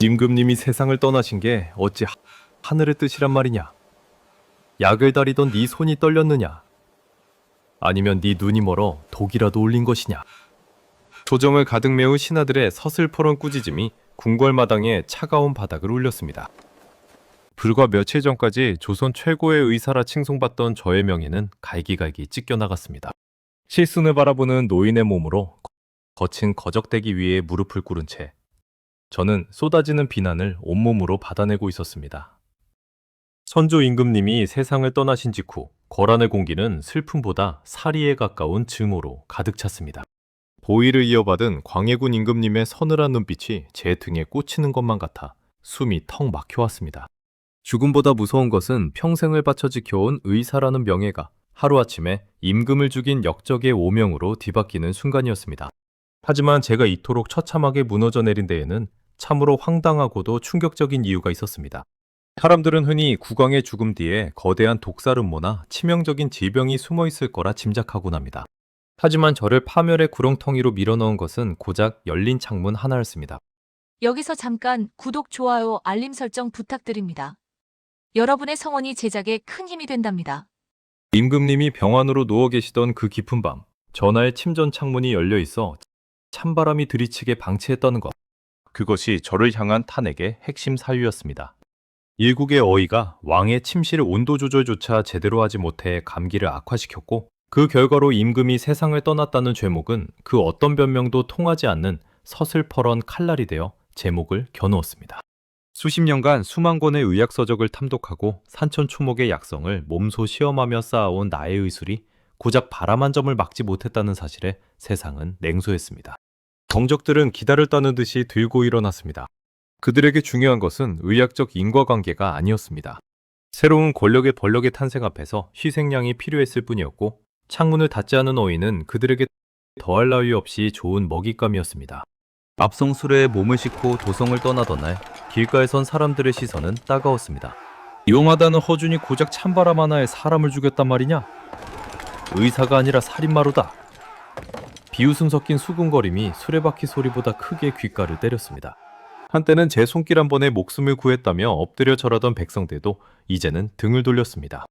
임금님이 세상을 떠나신 게 어찌 하늘의 뜻이란 말이냐? 약을 다리던 네 손이 떨렸느냐? 아니면 네 눈이 멀어 독이라도 올린 것이냐? 조정을 가득 메운 신하들의 서슬퍼런 꾸짖음이 궁궐마당의 차가운 바닥을 울렸습니다. 불과 며칠 전까지 조선 최고의 의사라 칭송받던 저의 명예는 갈기갈기 찢겨나갔습니다. 실순을 바라보는 노인의 몸으로 거친 거적대기 위에 무릎을 꿇은 채 저는 쏟아지는 비난을 온몸으로 받아내고 있었습니다. 선조 임금님이 세상을 떠나신 직후 거란의 공기는 슬픔보다 사리에 가까운 증오로 가득 찼습니다. 보위를 이어받은 광해군 임금님의 서늘한 눈빛이 제 등에 꽂히는 것만 같아 숨이 턱 막혀왔습니다. 죽음보다 무서운 것은 평생을 바쳐 지켜온 의사라는 명예가 하루아침에 임금을 죽인 역적의 오명으로 뒤바뀌는 순간이었습니다. 하지만 제가 이토록 처참하게 무너져 내린 데에는 참으로 황당하고도 충격적인 이유가 있었습니다. 사람들은 흔히 국왕의 죽음 뒤에 거대한 독살 음모나 치명적인 질병이 숨어 있을 거라 짐작하곤 합니다. 하지만 저를 파멸의 구렁텅이로 밀어넣은 것은 고작 열린 창문 하나였습니다. 여기서 잠깐 구독, 좋아요, 알림 설정 부탁드립니다. 여러분의 성원이 제작에 큰 힘이 된답니다. 임금님이 병환으로 누워 계시던 그 깊은 밤, 전하의 침전 창문이 열려 있어 찬바람이 들이치게 방치했다는 것. 그것이 저를 향한 탄핵의 핵심 사유였습니다. 일국의 어이가 왕의 침실 온도 조절조차 제대로 하지 못해 감기를 악화시켰고 그 결과로 임금이 세상을 떠났다는 죄목은 그 어떤 변명도 통하지 않는 서슬퍼런 칼날이 되어 제 목을 겨누었습니다. 수십 년간 수만 권의 의학서적을 탐독하고 산천초목의 약성을 몸소 시험하며 쌓아온 나의 의술이 고작 바람 한 점을 막지 못했다는 사실에 세상은 냉소했습니다. 정적들은 기다를 따는 듯이 들고 일어났습니다. 그들에게 중요한 것은 의학적 인과관계가 아니었습니다. 새로운 권력의 권력의 탄생 앞에서 희생양이 필요했을 뿐이었고 창문을 닫지 않은 어인은 그들에게 더할 나위 없이 좋은 먹잇감이었습니다. 앞성 수레에 몸을 싣고 도성을 떠나던 날 길가에 선 사람들의 시선은 따가웠습니다. 용하다는 허준이 고작 찬바람 하나에 사람을 죽였단 말이냐? 의사가 아니라 살인마로다. 비웃음 섞인 수군거림이 수레바퀴 소리보다 크게 귓가를 때렸습니다. 한때는 제 손길 한 번에 목숨을 구했다며 엎드려 절하던 백성들도 이제는 등을 돌렸습니다.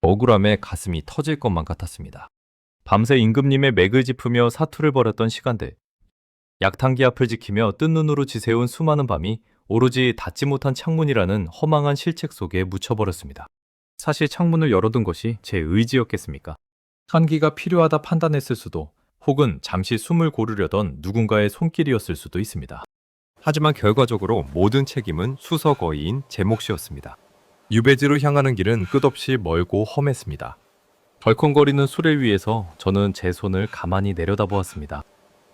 억울함에 가슴이 터질 것만 같았습니다. 밤새 임금님의 맥을 짚으며 사투를 벌였던 시간들, 약탕기 앞을 지키며 뜬 눈으로 지새운 수많은 밤이 오로지 닫지 못한 창문이라는 허망한 실책 속에 묻혀버렸습니다. 사실 창문을 열어둔 것이 제 의지였겠습니까? 환기가 필요하다 판단했을 수도, 혹은 잠시 숨을 고르려던 누군가의 손길이었을 수도 있습니다. 하지만 결과적으로 모든 책임은 수석어이인 제 몫이었습니다. 유배지로 향하는 길은 끝없이 멀고 험했습니다. 덜컹거리는 수레 위에서 저는 제 손을 가만히 내려다보았습니다.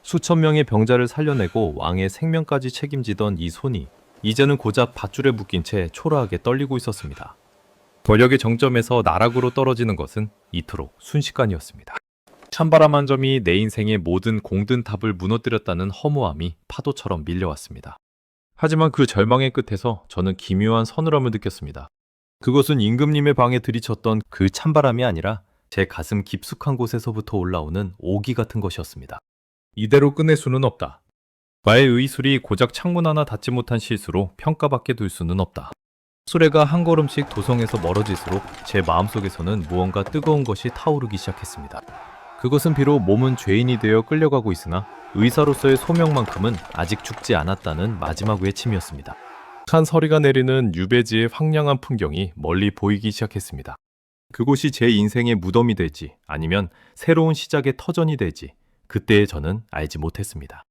수천 명의 병자를 살려내고 왕의 생명까지 책임지던 이 손이 이제는 고작 밧줄에 묶인 채 초라하게 떨리고 있었습니다. 권력의 정점에서 나락으로 떨어지는 것은 이토록 순식간이었습니다. 찬바람 한 점이 내 인생의 모든 공든 탑을 무너뜨렸다는 허무함이 파도처럼 밀려왔습니다. 하지만 그 절망의 끝에서 저는 기묘한 서늘함을 느꼈습니다. 그것은 임금님의 방에 들이쳤던 그 찬바람이 아니라 제 가슴 깊숙한 곳에서부터 올라오는 오기 같은 것이었습니다. 이대로 끝낼 수는 없다. 나의 의술이 고작 창문 하나 닫지 못한 실수로 평가받게 둘 수는 없다. 수레가 한 걸음씩 도성에서 멀어질수록 제 마음속에서는 무언가 뜨거운 것이 타오르기 시작했습니다. 그것은 비록 몸은 죄인이 되어 끌려가고 있으나 의사로서의 소명만큼은 아직 죽지 않았다는 마지막 외침이었습니다. 한 서리가 내리는 유배지의 황량한 풍경이 멀리 보이기 시작했습니다. 그곳이 제 인생의 무덤이 될지 아니면 새로운 시작의 터전이 될지 그때의 저는 알지 못했습니다.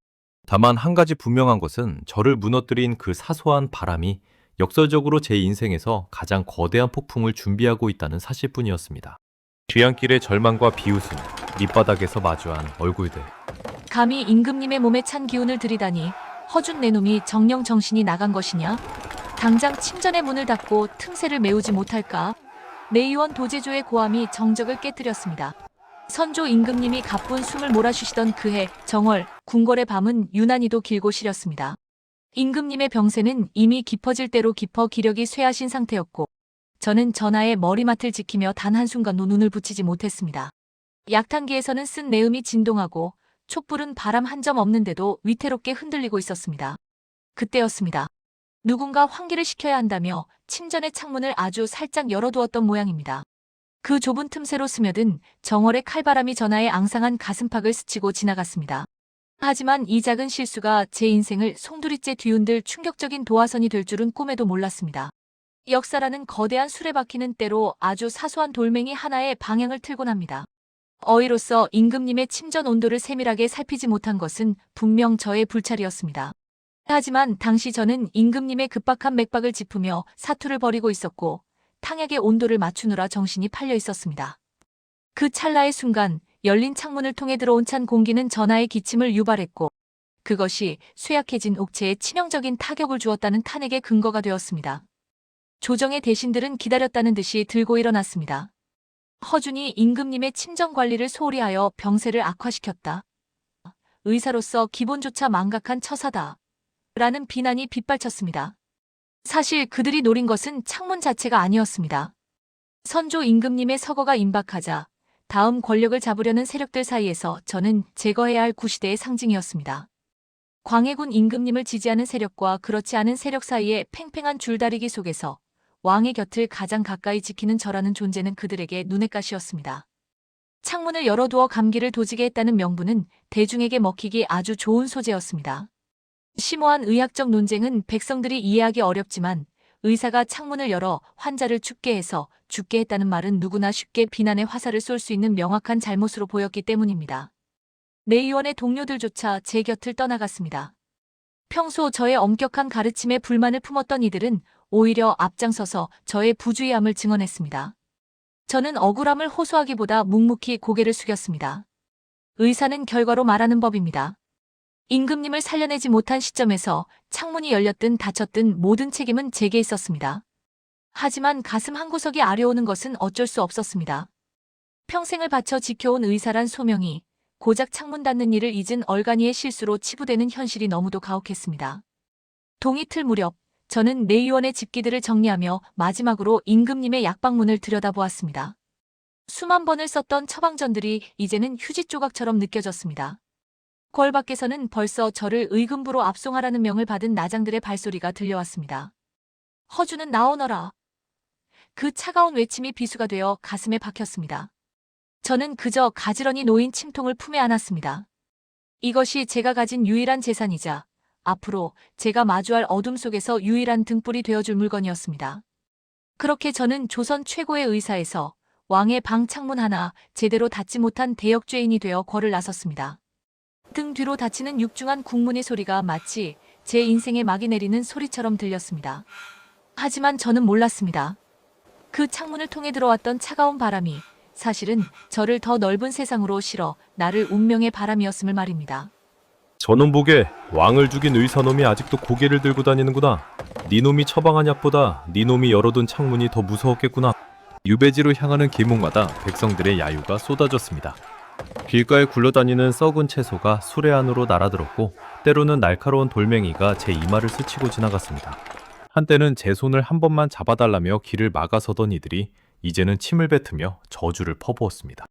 다만 한 가지 분명한 것은 저를 무너뜨린 그 사소한 바람이 역설적으로 제 인생에서 가장 거대한 폭풍을 준비하고 있다는 사실뿐이었습니다. 뒤안길의 절망과 비웃음, 밑바닥에서 마주한 얼굴들. 감히 임금님의 몸에 찬 기운을 들이다니 허준 내 놈이 정령 정신이 나간 것이냐? 당장 침전의 문을 닫고 틈새를 메우지 못할까? 내의원 도제조의 고함이 정적을 깨뜨렸습니다. 선조 임금님이 가쁜 숨을 몰아쉬시던 그해 정월 궁궐의 밤은 유난히도 길고 시렸습니다. 임금님의 병세는 이미 깊어질 대로 깊어 기력이 쇠하신 상태였고 저는 전하의 머리맡을 지키며 단 한순간도 눈을 붙이지 못했습니다. 약탕기에서는 쓴 내음이 진동하고 촛불은 바람 한 점 없는데도 위태롭게 흔들리고 있었습니다. 그때였습니다. 누군가 환기를 시켜야 한다며 침전의 창문을 아주 살짝 열어두었던 모양입니다. 그 좁은 틈새로 스며든 정월의 칼바람이 전하의 앙상한 가슴팍을 스치고 지나갔습니다. 하지만 이 작은 실수가 제 인생을 송두리째 뒤흔들 충격적인 도화선이 될 줄은 꿈에도 몰랐습니다. 역사라는 거대한 수레바퀴는 때로 아주 사소한 돌멩이 하나의 방향을 틀곤 합니다. 어이로서 임금님의 침전 온도를 세밀하게 살피지 못한 것은 분명 저의 불찰이었습니다. 하지만 당시 저는 임금님의 급박한 맥박을 짚으며 사투를 벌이고 있었고 탕약의 온도를 맞추느라 정신이 팔려 있었습니다. 그 찰나의 순간 열린 창문을 통해 들어온 찬 공기는 전하의 기침을 유발했고 그것이 쇠약해진 옥체에 치명적인 타격을 주었다는 탄핵의 근거가 되었습니다. 조정의 대신들은 기다렸다는 듯이 들고 일어났습니다. 허준이 임금님의 침전 관리를 소홀히 하여 병세를 악화시켰다. 의사로서 기본조차 망각한 처사다. 라는 비난이 빗발쳤습니다. 사실 그들이 노린 것은 창문 자체가 아니었습니다. 선조 임금님의 서거가 임박하자 다음 권력을 잡으려는 세력들 사이에서 저는 제거해야 할 구시대의 상징이었습니다. 광해군 임금님을 지지하는 세력과 그렇지 않은 세력 사이의 팽팽한 줄다리기 속에서 왕의 곁을 가장 가까이 지키는 저라는 존재는 그들에게 눈엣 가시였습니다. 창문을 열어두어 감기를 도지게 했다는 명분은 대중에게 먹히기 아주 좋은 소재였습니다. 심오한 의학적 논쟁은 백성들이 이해하기 어렵지만 의사가 창문을 열어 환자를 춥게 해서 죽게 했다는 말은 누구나 쉽게 비난의 화살을 쏠 수 있는 명확한 잘못으로 보였기 때문입니다. 내 의원의 동료들조차 제 곁을 떠나갔습니다. 평소 저의 엄격한 가르침에 불만을 품었던 이들은 오히려 앞장서서 저의 부주의함을 증언했습니다. 저는 억울함을 호소하기보다 묵묵히 고개를 숙였습니다. 의사는 결과로 말하는 법입니다. 임금님을 살려내지 못한 시점에서 창문이 열렸든 닫혔든 모든 책임은 제게 있었습니다. 하지만 가슴 한구석이 아려오는 것은 어쩔 수 없었습니다. 평생을 바쳐 지켜온 의사란 소명이 고작 창문 닫는 일을 잊은 얼간이의 실수로 치부되는 현실이 너무도 가혹했습니다. 동이틀 무렵 저는 내의원의 집기들을 정리하며 마지막으로 임금님의 약방문을 들여다보았습니다. 수만 번을 썼던 처방전들이 이제는 휴지 조각처럼 느껴졌습니다. 궐 밖에서는 벌써 저를 의금부로 압송하라는 명을 받은 나장들의 발소리가 들려왔습니다. 허주는 나오너라. 그 차가운 외침이 비수가 되어 가슴에 박혔습니다. 저는 그저 가지런히 놓인 침통을 품에 안았습니다. 이것이 제가 가진 유일한 재산이자 앞으로 제가 마주할 어둠 속에서 유일한 등불이 되어줄 물건이었습니다. 그렇게 저는 조선 최고의 의사에서 왕의 방 창문 하나 제대로 닫지 못한 대역죄인이 되어 궐을 나섰습니다. 등 뒤로 닫히는 육중한 국문의 소리가 마치 제 인생에 막이 내리는 소리처럼 들렸습니다. 하지만 저는 몰랐습니다. 그 창문을 통해 들어왔던 차가운 바람이 사실은 저를 더 넓은 세상으로 실어 나를 운명의 바람이었음을 말입니다. 저놈 보게 왕을 죽인 의사놈이 아직도 고개를 들고 다니는구나. 니놈이 처방한 약보다 니놈이 열어둔 창문이 더 무서웠겠구나. 유배지로 향하는 길목마다 백성들의 야유가 쏟아졌습니다. 길가에 굴러다니는 썩은 채소가 수레 안으로 날아들었고 때로는 날카로운 돌멩이가 제 이마를 스치고 지나갔습니다. 한때는 제 손을 한 번만 잡아달라며 길을 막아서던 이들이 이제는 침을 뱉으며 저주를 퍼부었습니다.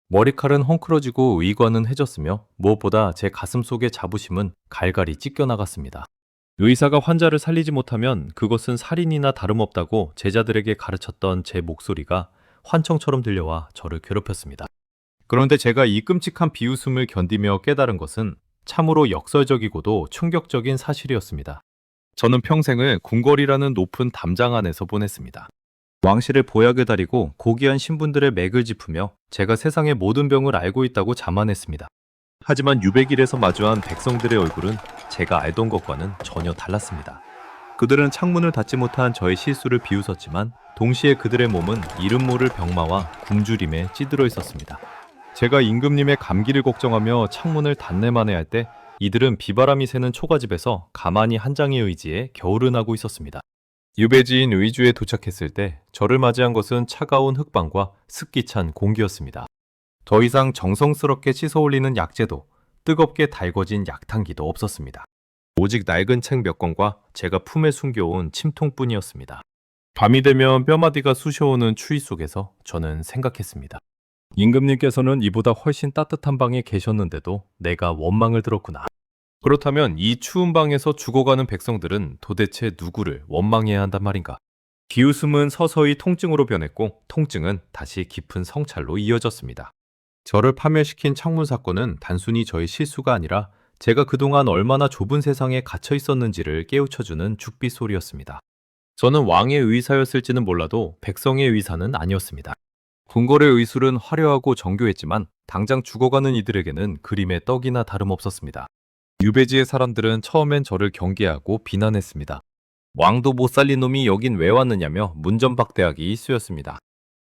머리칼은 헝클어지고 의관은 해졌으며 무엇보다 제 가슴 속의 자부심은 갈갈이 찢겨나갔습니다. 의사가 환자를 살리지 못하면 그것은 살인이나 다름없다고 제자들에게 가르쳤던 제 목소리가 환청처럼 들려와 저를 괴롭혔습니다. 그런데 제가 이 끔찍한 비웃음을 견디며 깨달은 것은 참으로 역설적이고도 충격적인 사실이었습니다. 저는 평생을 궁궐이라는 높은 담장 안에서 보냈습니다. 왕실의 보약을 다리고 고귀한 신분들의 맥을 짚으며 제가 세상의 모든 병을 알고 있다고 자만했습니다. 하지만 유배길에서 마주한 백성들의 얼굴은 제가 알던 것과는 전혀 달랐습니다. 그들은 창문을 닫지 못한 저의 실수를 비웃었지만 동시에 그들의 몸은 이름 모를 병마와 굶주림에 찌들어 있었습니다. 제가 임금님의 감기를 걱정하며 창문을 닫내만해 할 때 이들은 비바람이 새는 초가집에서 가만히 한 장의 의지에 겨울을 나고 있었습니다. 유배지인 의주에 도착했을 때 저를 맞이한 것은 차가운 흙방과 습기찬 공기였습니다. 더 이상 정성스럽게 씻어올리는 약재도 뜨겁게 달궈진 약탕기도 없었습니다. 오직 낡은 책 몇 권과 제가 품에 숨겨온 침통뿐이었습니다. 밤이 되면 뼈마디가 쑤셔오는 추위 속에서 저는 생각했습니다. 임금님께서는 이보다 훨씬 따뜻한 방에 계셨는데도 내가 원망을 들었구나. 그렇다면 이 추운 방에서 죽어가는 백성들은 도대체 누구를 원망해야 한단 말인가? 비웃음은 서서히 통증으로 변했고 통증은 다시 깊은 성찰로 이어졌습니다. 저를 파멸시킨 창문 사건은 단순히 저의 실수가 아니라 제가 그동안 얼마나 좁은 세상에 갇혀 있었는지를 깨우쳐주는 죽빛 소리였습니다. 저는 왕의 의사였을지는 몰라도 백성의 의사는 아니었습니다. 궁궐의 의술은 화려하고 정교했지만 당장 죽어가는 이들에게는 그림의 떡이나 다름없었습니다. 유배지의 사람들은 처음엔 저를 경계하고 비난했습니다. 왕도 못 살린 놈이 여긴 왜 왔느냐며 문전박대하기 일쑤였습니다.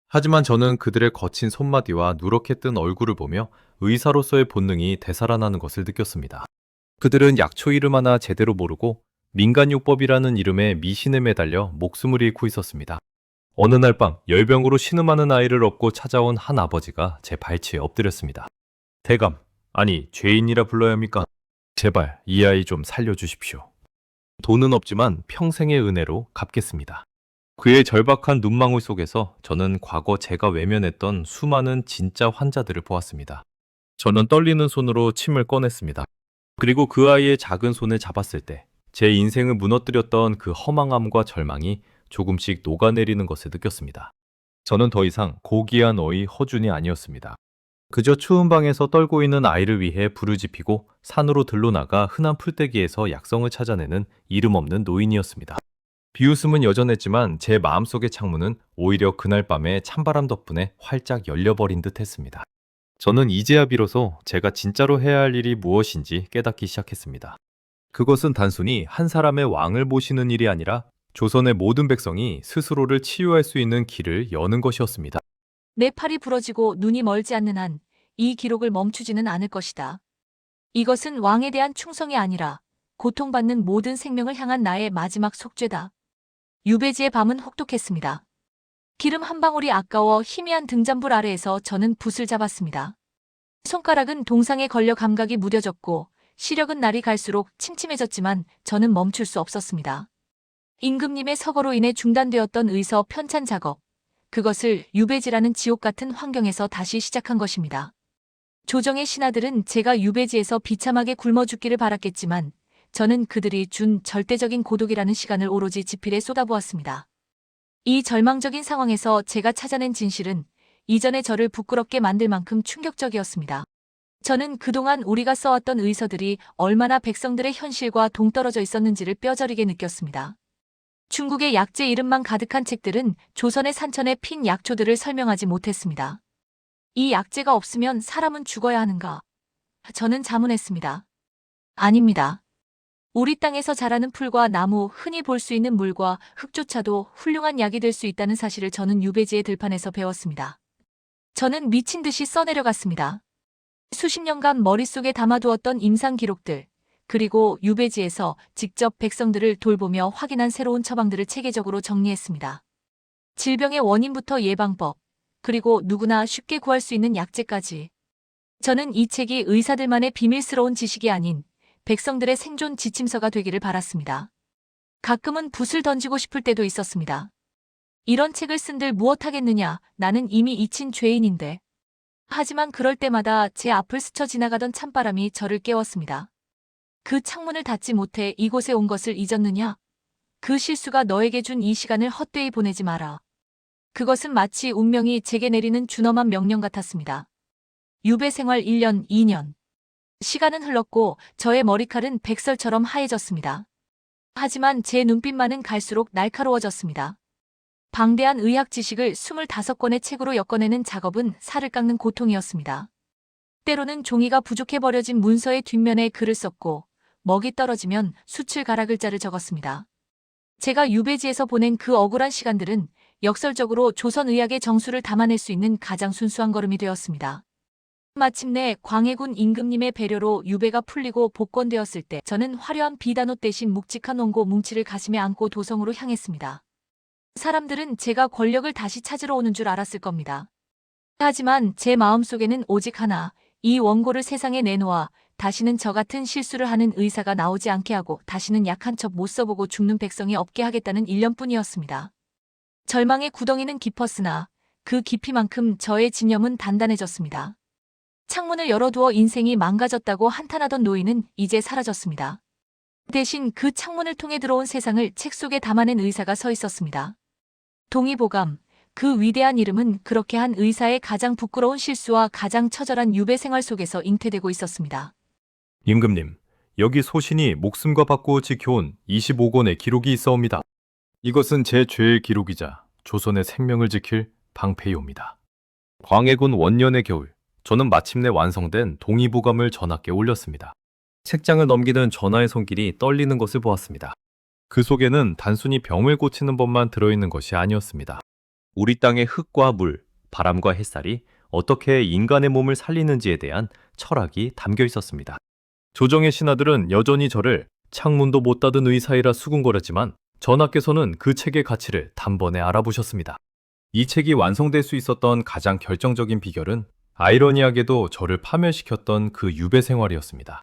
하지만 저는 그들의 거친 손마디와 누렇게 뜬 얼굴을 보며 의사로서의 본능이 되살아나는 것을 느꼈습니다. 그들은 약초 이름 하나 제대로 모르고 민간요법이라는 이름에 미신에 매달려 목숨을 잃고 있었습니다. 어느 날 밤 열병으로 신음하는 아이를 업고 찾아온 한 아버지가 제 발치에 엎드렸습니다. 대감, 아니 죄인이라 불러야 합니까? 제발 이 아이 좀 살려주십시오. 돈은 없지만 평생의 은혜로 갚겠습니다. 그의 절박한 눈망울 속에서 저는 과거 제가 외면했던 수많은 진짜 환자들을 보았습니다. 저는 떨리는 손으로 침을 꺼냈습니다. 그리고 그 아이의 작은 손을 잡았을 때 제 인생을 무너뜨렸던 그 허망함과 절망이 조금씩 녹아내리는 것을 느꼈습니다. 저는 더 이상 고귀한 어이 허준이 아니었습니다. 그저 추운 방에서 떨고 있는 아이를 위해 불을 지피고 산으로 들러나가 흔한 풀떼기에서 약성을 찾아내는 이름 없는 노인이었습니다. 비웃음은 여전했지만 제 마음속의 창문은 오히려 그날 밤에 찬바람 덕분에 활짝 열려버린 듯 했습니다. 저는 이제야 비로소 제가 진짜로 해야 할 일이 무엇인지 깨닫기 시작했습니다. 그것은 단순히 한 사람의 왕을 모시는 일이 아니라 조선의 모든 백성이 스스로를 치유할 수 있는 길을 여는 것이었습니다. 내 팔이 부러지고 눈이 멀지 않는 한 이 기록을 멈추지는 않을 것이다. 이것은 왕에 대한 충성이 아니라 고통받는 모든 생명을 향한 나의 마지막 속죄다. 유배지의 밤은 혹독했습니다. 기름 한 방울이 아까워 희미한 등잔불 아래에서 저는 붓을 잡았습니다. 손가락은 동상에 걸려 감각이 무뎌졌고 시력은 날이 갈수록 침침해졌지만 저는 멈출 수 없었습니다. 임금님의 서거로 인해 중단되었던 의서 편찬 작업, 그것을 유배지라는 지옥 같은 환경에서 다시 시작한 것입니다. 조정의 신하들은 제가 유배지에서 비참하게 굶어 죽기를 바랐겠지만 저는 그들이 준 절대적인 고독이라는 시간을 오로지 지필에 쏟아부었습니다. 이 절망적인 상황에서 제가 찾아낸 진실은 이전의 저를 부끄럽게 만들 만큼 충격적이었습니다. 저는 그동안 우리가 써왔던 의서들이 얼마나 백성들의 현실과 동떨어져 있었는지를 뼈저리게 느꼈습니다. 중국의 약재 이름만 가득한 책들은 조선의 산천에 핀 약초들을 설명하지 못했습니다. 이 약재가 없으면 사람은 죽어야 하는가? 저는 자문했습니다. 아닙니다. 우리 땅에서 자라는 풀과 나무, 흔히 볼 수 있는 물과 흙조차도 훌륭한 약이 될 수 있다는 사실을 저는 유배지의 들판에서 배웠습니다. 저는 미친 듯이 써내려갔습니다. 수십 년간 머릿속에 담아두었던 임상 기록들, 그리고 유배지에서 직접 백성들을 돌보며 확인한 새로운 처방들을 체계적으로 정리했습니다. 질병의 원인부터 예방법, 그리고 누구나 쉽게 구할 수 있는 약재까지. 저는 이 책이 의사들만의 비밀스러운 지식이 아닌 백성들의 생존 지침서가 되기를 바랐습니다. 가끔은 붓을 던지고 싶을 때도 있었습니다. 이런 책을 쓴들 무엇하겠느냐, 나는 이미 잊힌 죄인인데. 하지만 그럴 때마다 제 앞을 스쳐 지나가던 찬바람이 저를 깨웠습니다. 그 창문을 닫지 못해 이곳에 온 것을 잊었느냐? 그 실수가 너에게 준 이 시간을 헛되이 보내지 마라. 그것은 마치 운명이 제게 내리는 준엄한 명령 같았습니다. 유배 생활 1년, 2년. 시간은 흘렀고 저의 머리칼은 백설처럼 하얘졌습니다. 하지만 제 눈빛만은 갈수록 날카로워졌습니다. 방대한 의학 지식을 25권의 책으로 엮어내는 작업은 살을 깎는 고통이었습니다. 때로는 종이가 부족해 버려진 문서의 뒷면에 글을 썼고 먹이 떨어지면 수출 가라 글자를 적었습니다. 제가 유배지에서 보낸 그 억울한 시간들은 역설적으로 조선의학의 정수를 담아낼 수 있는 가장 순수한 걸음이 되었습니다. 마침내 광해군 임금님의 배려로 유배가 풀리고 복권되었을 때 저는 화려한 비단옷 대신 묵직한 원고 뭉치를 가슴에 안고 도성으로 향했습니다. 사람들은 제가 권력을 다시 찾으러 오는 줄 알았을 겁니다. 하지만 제 마음속에는 오직 하나, 이 원고를 세상에 내놓아 다시는 저 같은 실수를 하는 의사가 나오지 않게 하고 다시는 약한 척 못 써보고 죽는 백성이 없게 하겠다는 일념뿐이었습니다. 절망의 구덩이는 깊었으나 그 깊이만큼 저의 진념은 단단해졌습니다. 창문을 열어두어 인생이 망가졌다고 한탄하던 노인은 이제 사라졌습니다. 대신 그 창문을 통해 들어온 세상을 책 속에 담아낸 의사가 서 있었습니다. 동의보감, 그 위대한 이름은 그렇게 한 의사의 가장 부끄러운 실수와 가장 처절한 유배 생활 속에서 잉태되고 있었습니다. 임금님, 여기 소신이 목숨과 받고 지켜온 25권의 기록이 있어옵니다. 이것은 제 죄의 기록이자 조선의 생명을 지킬 방패이옵니다. 광해군 원년의 겨울, 저는 마침내 완성된 동의보감을 전하께 올렸습니다. 책장을 넘기는 전하의 손길이 떨리는 것을 보았습니다. 그 속에는 단순히 병을 고치는 법만 들어있는 것이 아니었습니다. 우리 땅의 흙과 물, 바람과 햇살이 어떻게 인간의 몸을 살리는지에 대한 철학이 담겨 있었습니다. 조정의 신하들은 여전히 저를 창문도 못 닫은 의사이라 수군거렸지만 전하께서는 그 책의 가치를 단번에 알아보셨습니다. 이 책이 완성될 수 있었던 가장 결정적인 비결은 아이러니하게도 저를 파멸시켰던 그 유배 생활이었습니다.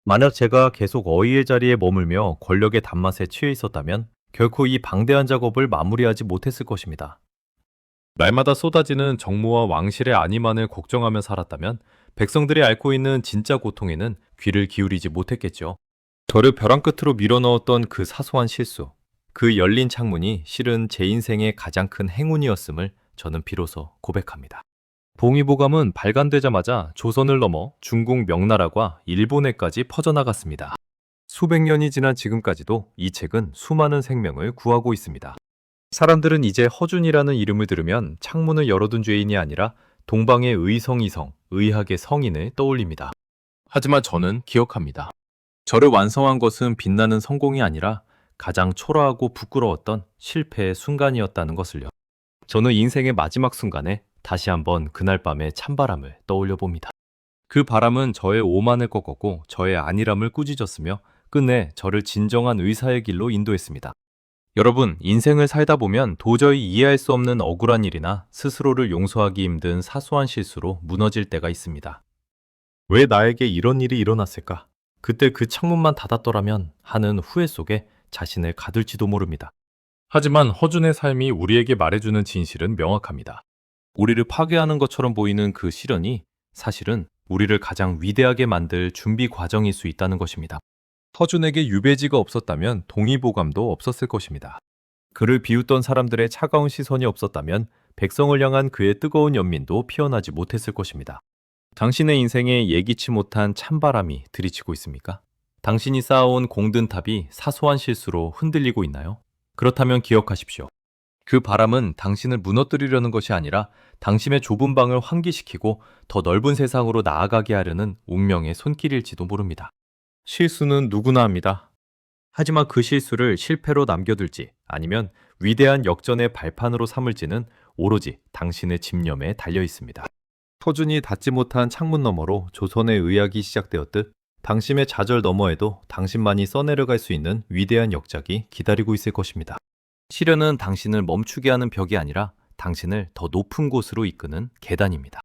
만약 제가 계속 어의의 자리에 머물며 권력의 단맛에 취해 있었다면 결코 이 방대한 작업을 마무리하지 못했을 것입니다. 날마다 쏟아지는 정무와 왕실의 안위만을 걱정하며 살았다면 백성들이 앓고 있는 진짜 고통에는 귀를 기울이지 못했겠죠. 저를 벼랑 끝으로 밀어넣었던 그 사소한 실수, 그 열린 창문이 실은 제 인생의 가장 큰 행운이었음을 저는 비로소 고백합니다. 동의보감은 발간되자마자 조선을 넘어 중국 명나라과 일본에까지 퍼져나갔습니다. 수백 년이 지난 지금까지도 이 책은 수많은 생명을 구하고 있습니다. 사람들은 이제 허준이라는 이름을 들으면 창문을 열어둔 죄인이 아니라 동방의 의성이성, 의학의 성인을 떠올립니다. 하지만 저는 기억합니다. 저를 완성한 것은 빛나는 성공이 아니라 가장 초라하고 부끄러웠던 실패의 순간이었다는 것을요. 저는 인생의 마지막 순간에 다시 한번 그날 밤의 찬바람을 떠올려 봅니다. 그 바람은 저의 오만을 꺾었고 저의 안일함을 꾸짖었으며 끝내 저를 진정한 의사의 길로 인도했습니다. 여러분, 인생을 살다 보면 도저히 이해할 수 없는 억울한 일이나 스스로를 용서하기 힘든 사소한 실수로 무너질 때가 있습니다. 왜 나에게 이런 일이 일어났을까? 그때 그 창문만 닫았더라면 하는 후회 속에 자신을 가둘지도 모릅니다. 하지만 허준의 삶이 우리에게 말해주는 진실은 명확합니다. 우리를 파괴하는 것처럼 보이는 그 시련이 사실은 우리를 가장 위대하게 만들 준비 과정일 수 있다는 것입니다. 허준에게 유배지가 없었다면 동의보감도 없었을 것입니다. 그를 비웃던 사람들의 차가운 시선이 없었다면 백성을 향한 그의 뜨거운 연민도 피어나지 못했을 것입니다. 당신의 인생에 예기치 못한 찬바람이 들이치고 있습니까? 당신이 쌓아온 공든 탑이 사소한 실수로 흔들리고 있나요? 그렇다면 기억하십시오. 그 바람은 당신을 무너뜨리려는 것이 아니라 당신의 좁은 방을 환기시키고 더 넓은 세상으로 나아가게 하려는 운명의 손길일지도 모릅니다. 실수는 누구나 합니다. 하지만 그 실수를 실패로 남겨둘지 아니면 위대한 역전의 발판으로 삼을지는 오로지 당신의 집념에 달려 있습니다. 허준이 닫지 못한 창문 너머로 조선의 의학이 시작되었듯 당신의 좌절 너머에도 당신만이 써내려갈 수 있는 위대한 역작이 기다리고 있을 것입니다. 시련은 당신을 멈추게 하는 벽이 아니라 당신을 더 높은 곳으로 이끄는 계단입니다.